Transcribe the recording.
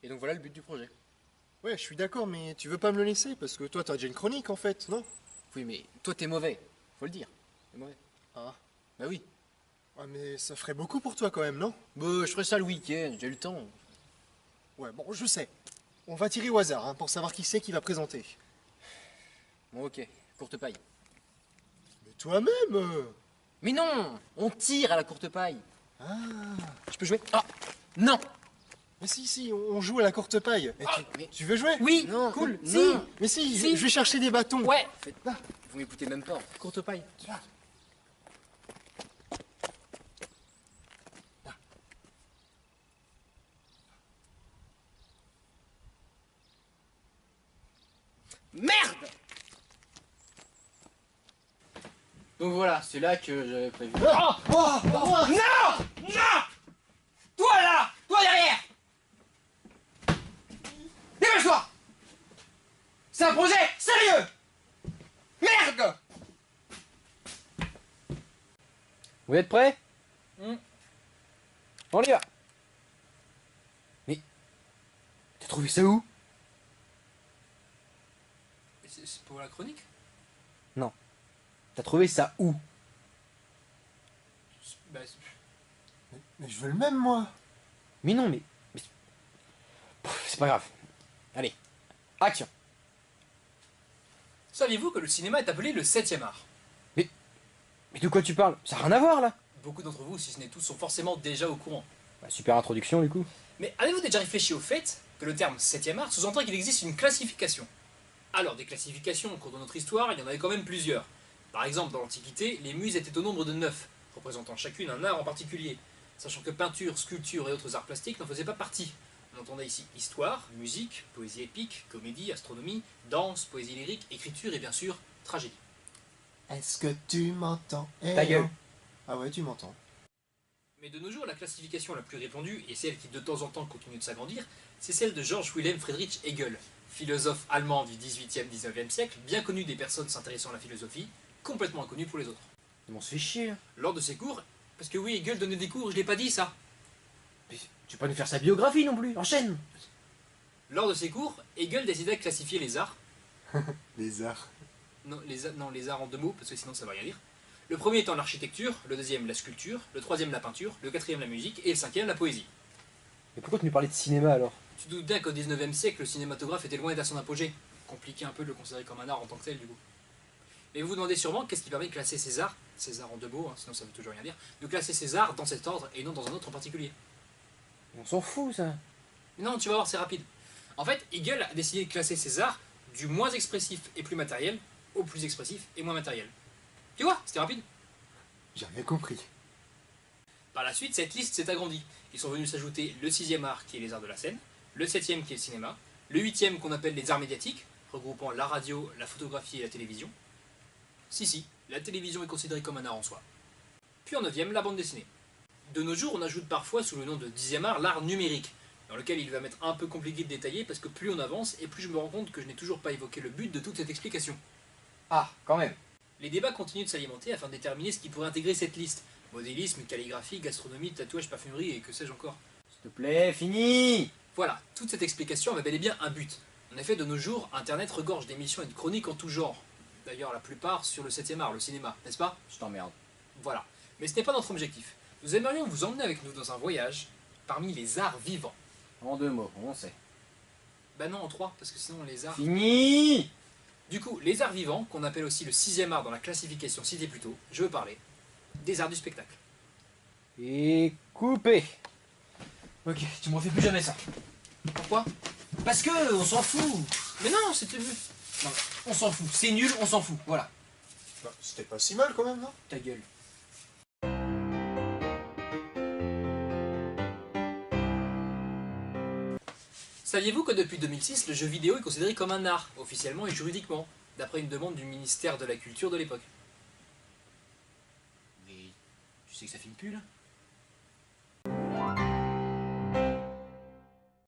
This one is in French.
Et donc voilà le but du projet. Ouais, je suis d'accord, mais tu veux pas me le laisser? Parce que toi, t'as déjà une chronique, en fait, non? Oui, mais toi t'es mauvais, faut le dire. T'es mauvais. Ah. Bah oui. Ouais, mais ça ferait beaucoup pour toi, quand même, non? Bah, je ferai ça le week-end, j'ai eu le temps. Ouais, bon, je sais. On va tirer au hasard, hein, pour savoir qui c'est qui va présenter. Bon, ok, courte paille. Mais toi-même Mais non, on tire à la courte paille. Ah. Je peux jouer? Ah, non. Mais si, on joue à la courte paille. Et Ah, mais- tu veux jouer? Oui, Non, cool, Si. non. Mais si, Si. je vais chercher des bâtons. Ouais. Vous m'écoutez même pas. Courte paille. Merde! Donc voilà, c'est là que j'avais prévu. Ah. Oh, oh, Non! Non! Toi là! Toi derrière! Dépêche-toi! C'est un projet sérieux! Merde! Vous êtes prêts? On y va. Mais t'as trouvé ça où? C'est pour la chronique? Non. T'as trouvé ça où? Bah, mais je veux le même, moi. Mais non, mais... Pff, c'est pas grave. Allez, action. saviez-vous que le cinéma est appelé le 7e art? Mais de quoi tu parles? Ça n'a rien à voir là. Beaucoup d'entre vous, si ce n'est tous, sont forcément déjà au courant. Bah, super introduction du coup. Mais avez-vous déjà réfléchi au fait que le terme 7e art sous-entend qu'il existe une classification? Alors, des classifications, au cours de notre histoire, il y en avait quand même plusieurs. Par exemple, dans l'Antiquité, les muses étaient au nombre de 9, représentant chacune un art en particulier, sachant que peinture, sculpture et autres arts plastiques n'en faisaient pas partie. On entendait ici histoire, musique, poésie épique, comédie, astronomie, danse, poésie lyrique, écriture et bien sûr, tragédie. Est-ce que tu m'entends? Ta gueule. Ah ouais, tu m'entends. Mais de nos jours, la classification la plus répandue, et celle qui de temps en temps continue de s'agrandir, c'est celle de Georg Wilhelm Friedrich Hegel, philosophe allemand du 18e-19e siècle, bien connu des personnes s'intéressant à la philosophie, complètement inconnu pour les autres. On se fait chier. Lors de ses cours, parce que oui, Hegel donnait des cours, je l'ai pas dit ça. Mais tu peux pas nous faire sa biographie non plus, enchaîne. Lors de ses cours, Hegel décida de classifier les arts, Les arts. non les arts en deux mots, parce que sinon ça va rien dire. Le premier étant l'architecture, le deuxième la sculpture, le troisième la peinture, le quatrième la musique, et le cinquième la poésie. Mais pourquoi tu nous parlais de cinéma alors? Tu te doutes bien qu'au 19e siècle, le cinématographe était loin d'être à son apogée. Compliqué un peu de le considérer comme un art en tant que tel, du coup. Mais vous vous demandez sûrement qu'est-ce qui permet de classer ces arts en deux mots, hein, sinon ça veut toujours rien dire, de classer ces arts dans cet ordre et non dans un autre en particulier. On s'en fout ça. Mais non, tu vas voir, c'est rapide. En fait, Hegel a décidé de classer ces arts du moins expressif et plus matériel au plus expressif et moins matériel. Tu vois, c'était rapide. J'avais compris. Par la suite, cette liste s'est agrandie. Ils sont venus s'ajouter le 6e art qui est les arts de la scène, le 7e qui est le cinéma, le 8e qu'on appelle les arts médiatiques, regroupant la radio, la photographie et la télévision. Si, la télévision est considérée comme un art en soi. Puis en 9e, la bande dessinée. De nos jours, on ajoute parfois sous le nom de 10e art l'art numérique, dans lequel il va m'être un peu compliqué de détailler parce que plus on avance et plus je me rends compte que je n'ai toujours pas évoqué le but de toute cette explication. Ah, quand même. Les débats continuent de s'alimenter afin de déterminer ce qui pourrait intégrer cette liste. Modélisme, calligraphie, gastronomie, tatouage, parfumerie et que sais-je encore. S'il te plaît, fini. Voilà, toute cette explication avait bel et bien un but. En effet, de nos jours, Internet regorge d'émissions et de chroniques en tout genre. D'ailleurs, la plupart sur le 7e art, le cinéma, n'est-ce pas? Je t'emmerde. Voilà. Mais ce n'est pas notre objectif. Nous aimerions vous emmener avec nous dans un voyage parmi les arts vivants. En deux mots, on sait. Bah non, en trois, parce que sinon les arts... Fini. Du coup, les arts vivants, qu'on appelle aussi le 6e art dans la classification citée plus tôt, je veux parler des arts du spectacle. Et coupé. Ok, tu me refais plus jamais ça. Pourquoi? Parce que on s'en fout. Mais non, c'était vu. Non, on s'en fout. C'est nul, on s'en fout. Voilà. Bah, c'était pas si mal, quand même, non? Ta gueule. Saviez-vous que depuis 2006, le jeu vidéo est considéré comme un art, officiellement et juridiquement, d'après une demande du ministère de la Culture de l'époque? Mais tu sais que ça filme plus là?